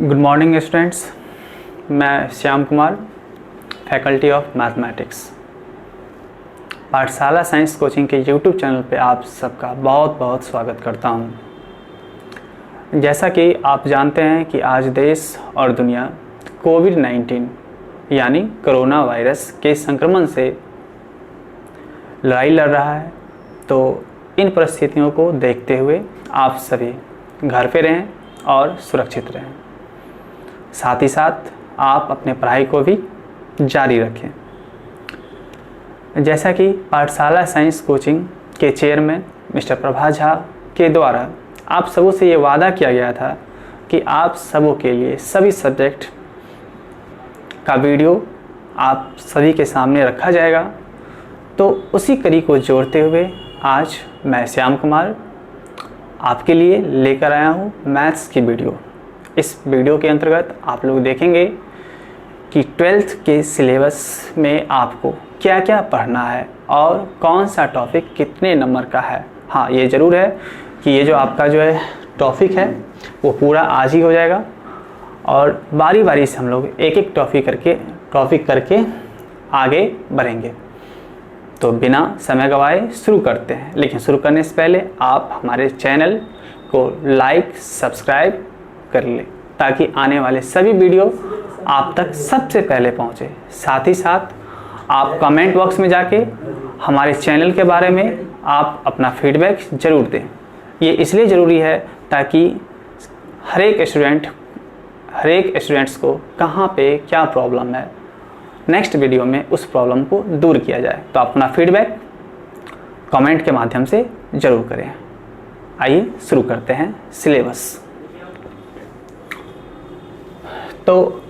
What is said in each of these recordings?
Good morning students, मैं Shyam Kumar, faculty of mathematics, पाठशाला science coaching के यूट्यूब चैनल पे आप सबका बहुत बहुत स्वागत करता हूँ। जैसा कि आप जानते हैं कि आज देश और दुनिया कोविड-19 यानी कोरोना वायरस के संक्रमण से लड़ाई लड़ रहा है, तो इन परिस्थितियों को देखते हुए आप सभी घर पे रहें और सुरक्षित रहें। साथ ही साथ आप अपने पढ़ाई को भी जारी रखें। जैसा कि पाठशाला साइंस कोचिंग के चेयरमैन मिस्टर प्रभा झा के द्वारा आप सबों से ये वादा किया गया था कि आप सबों के लिए सभी सब्जेक्ट का वीडियो आप सभी के सामने रखा जाएगा, तो उसी कड़ी को जोड़ते हुए आज मैं श्याम कुमार आपके लिए लेकर आया हूँ मैथ्स की वीडियो। इस वीडियो के अंतर्गत आप लोग देखेंगे कि 12th के सिलेबस में आपको क्या क्या पढ़ना है और कौन सा टॉपिक कितने नंबर का है। हाँ, ये ज़रूर है कि ये जो आपका जो है टॉपिक है वो पूरा आज ही हो जाएगा और बारी बारी से हम लोग एक एक टॉपिक करके आगे बढ़ेंगे। तो बिना समय गवाए शुरू करते हैं, लेकिन शुरू करने से पहले आप हमारे चैनल को लाइक सब्सक्राइब कर लें ताकि आने वाले सभी वीडियो आप तक सबसे पहले पहुंचे। साथ ही साथ आप कमेंट बॉक्स में जाके हमारे चैनल के बारे में आप अपना फीडबैक ज़रूर दें। ये इसलिए ज़रूरी है ताकि हर एक स्टूडेंट्स को कहाँ पे क्या प्रॉब्लम है, नेक्स्ट वीडियो में उस प्रॉब्लम को दूर किया जाए। तो अपना फीडबैक कमेंट के माध्यम से ज़रूर करें। आइए शुरू करते हैं सिलेबस। तो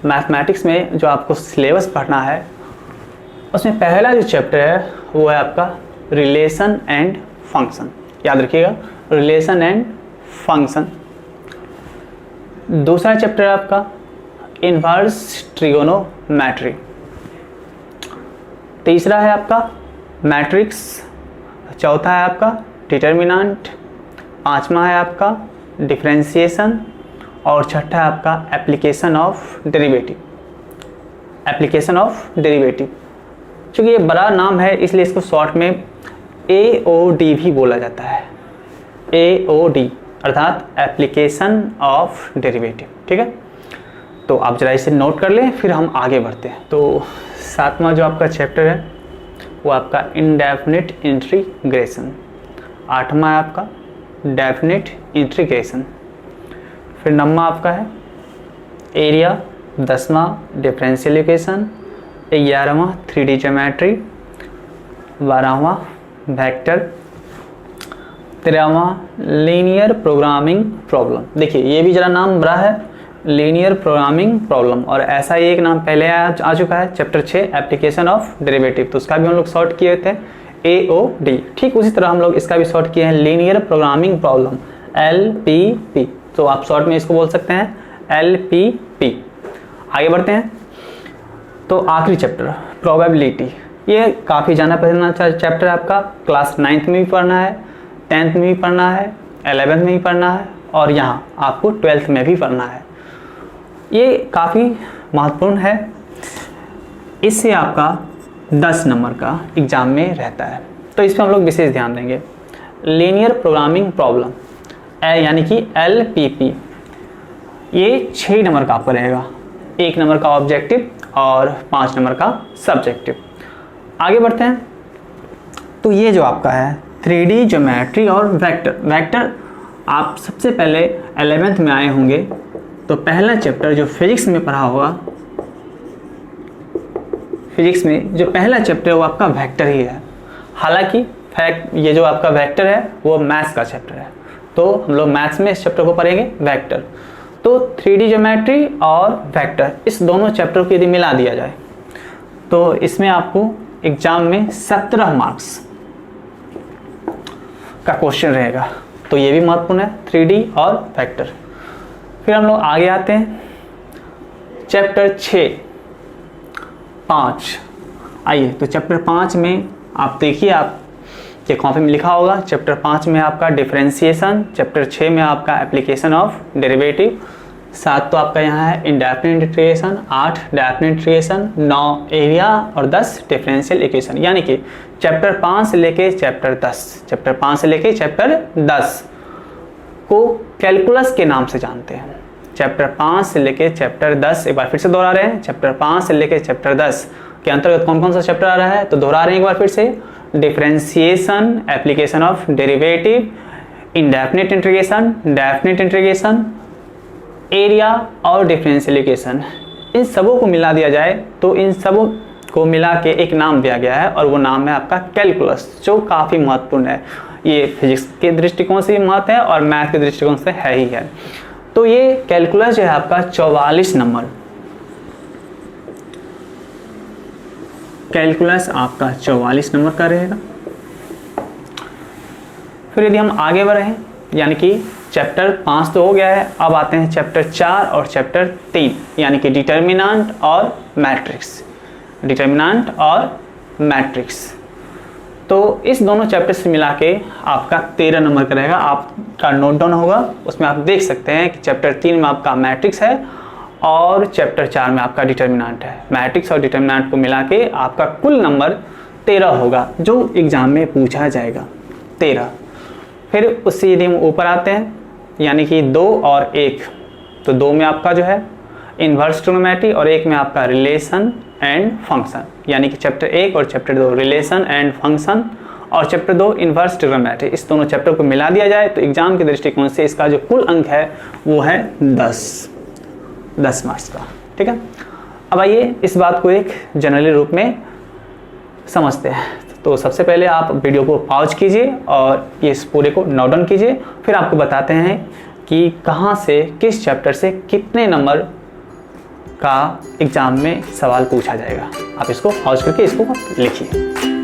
मैथमेटिक्स में जो आपको सिलेबस पढ़ना है उसमें पहला जो चैप्टर है वो है आपका रिलेशन एंड फंक्शन। याद रखिएगा, रिलेशन एंड फंक्शन। दूसरा चैप्टर है आपका इनवर्स ट्रिगोनोमेट्री। तीसरा है आपका मैट्रिक्स। चौथा है आपका डिटर्मिनेंट। पांचवा है आपका डिफरेंशिएशन और छठा है आपका एप्लीकेशन ऑफ डेरिवेटिव। चूँकि ये बड़ा नाम है इसलिए इसको शॉर्ट में AOD भी बोला जाता है। AOD अर्थात एप्लीकेशन ऑफ डेरिवेटिव। ठीक है, तो आप जरा इसे नोट कर लें, फिर हम आगे बढ़ते हैं। तो सातवां जो आपका चैप्टर है वो आपका इंडेफिनिट इंटीग्रेशन। आठवां है आपका डेफिनिट इंटीग्रेशन। फिर नौवां आपका है एरिया। 10वां डिफरेंशियल इक्वेशन। 11वां 3D ज्योमेट्री। 12वां वेक्टर। 13वां लीनियर प्रोग्रामिंग प्रॉब्लम। देखिए ये भी ज़रा नाम बड़ा है, लीनियर प्रोग्रामिंग प्रॉब्लम, और ऐसा ही एक नाम पहले आ चुका है चैप्टर 6 एप्लीकेशन ऑफ डेरिवेटिव, तो उसका भी हम लोग शॉर्ट किए थे AOD। ठीक उसी तरह हम लोग इसका भी शॉर्ट किए हैं लीनियर प्रोग्रामिंग प्रॉब्लम LPP, तो आप शॉर्ट में इसको बोल सकते हैं LPP। आगे बढ़ते हैं। तो आखिरी चैप्टर प्रोबेबिलिटी, ये काफ़ी जाना पहचाना चैप्टर है आपका। क्लास 9th में भी पढ़ना है, 10th में भी पढ़ना है, 11th में भी पढ़ना है और यहाँ आपको 12th में भी पढ़ना है। ये काफ़ी महत्वपूर्ण है, इससे आपका 10 नंबर का एग्ज़ाम में रहता है, तो इस पर हम लोग विशेष ध्यान देंगे। लीनियर प्रोग्रामिंग प्रॉब्लम यानी कि LPP, ये 6 नंबर का आपका रहेगा। 1 नंबर का ऑब्जेक्टिव और 5 नंबर का सब्जेक्टिव। आगे बढ़ते हैं। तो ये जो आपका है 3D ज्योमेट्री और वेक्टर आप सबसे पहले 11th में आए होंगे, तो पहला चैप्टर जो फिजिक्स में पढ़ा होगा, फिजिक्स में जो पहला चैप्टर है वो आपका वेक्टर ही है। हालांकि ये जो आपका वेक्टर है वो मैथ्स का चैप्टर है, तो हम लोग मैथ्स में इस चैप्टर को पढ़ेंगे वेक्टर। तो 3D ज्योमेट्री और वेक्टर, इस दोनों चैप्टर को यदि मिला दिया जाए तो इसमें आपको एग्जाम में 17 मार्क्स का क्वेश्चन रहेगा, तो ये भी महत्वपूर्ण है 3D और वेक्टर। फिर हम लोग आगे आते हैं चैप्टर 6 5। आइए, तो चैप्टर 5 में आप देखिए, आप ये कॉपी में लिखा होगा, चैप्टर 5 में आपका डिफरेंशिएशन, चैप्टर 6 में आपका एप्लीकेशन ऑफ डेरिवेटिव, 7 तो आपका यहाँ है indefinite integration, 8 definite integration, 9 area और 10 डिफरेंशियल इक्वेशन। यानी कि चैप्टर 5 से लेके चैप्टर 10 को कैलकुलस के नाम से जानते हैं। चैप्टर 5 से लेके चैप्टर 10, एक बार फिर से दोहरा रहे हैं, चैप्टर 5 से लेके चैप्टर 10 के अंतर्गत कौन कौन सा चैप्टर आ रहा है, तो दोहरा रहे हैं एक बार फिर से। Differentiation, application of derivative, indefinite integration, definite integration, area और डिफरेंशियल इक्वेशन। इन सबों को मिला दिया जाए तो इन सबों को मिला के एक नाम दिया गया है और वो नाम है आपका कैलकुलस, जो काफ़ी महत्वपूर्ण है। ये फिजिक्स के दृष्टिकोण से भी महत्व है और मैथ के दृष्टिकोण से है ही है। तो ये कैलकुलस जो है आपका 44 नंबर, कैलकुलस आपका 44 नंबर का रहेगा। फिर यदि हम आगे बढ़े, यानी कि चैप्टर 5 तो हो गया है, अब आते हैं चैप्टर 4 और चैप्टर 3, यानी कि डिटर्मिनेंट और मैट्रिक्स। डिटर्मिनेंट और मैट्रिक्स, तो इस दोनों चैप्टर से मिला के आपका 13 नंबर का रहेगा। आपका नोट डाउन होगा, उसमें आप देख सकते हैं कि चैप्टर 3 में आपका मैट्रिक्स है और चैप्टर 4 में आपका डिटर्मिनेंट है। मैट्रिक्स और डिटर्मिनेंट को मिला के आपका कुल नंबर 13 होगा, जो एग्जाम में पूछा जाएगा, 13। फिर उससे यदि हम ऊपर आते हैं, यानी कि 2 और 1, तो 2 में आपका जो है इन्वर्स ट्रिग्नोमेट्री और 1 में आपका रिलेशन एंड फंक्शन, यानी कि चैप्टर 1 और चैप्टर 2 रिलेशन एंड फंक्शन और चैप्टर 2 इन्वर्स ट्रिग्नोमेट्री। इस दोनों चैप्टर को मिला दिया जाए तो एग्जाम के दृष्टिकोण से इसका जो कुल अंक है वो है 10 मार्क्स का। ठीक है, अब आइए इस बात को एक जनरली रूप में समझते हैं। तो सबसे पहले आप वीडियो को पॉज कीजिए और इस पूरे को नोट डाउन कीजिए, फिर आपको बताते हैं कि कहाँ से किस चैप्टर से कितने नंबर का एग्जाम में सवाल पूछा जाएगा। आप इसको पॉज करके इसको लिखिए।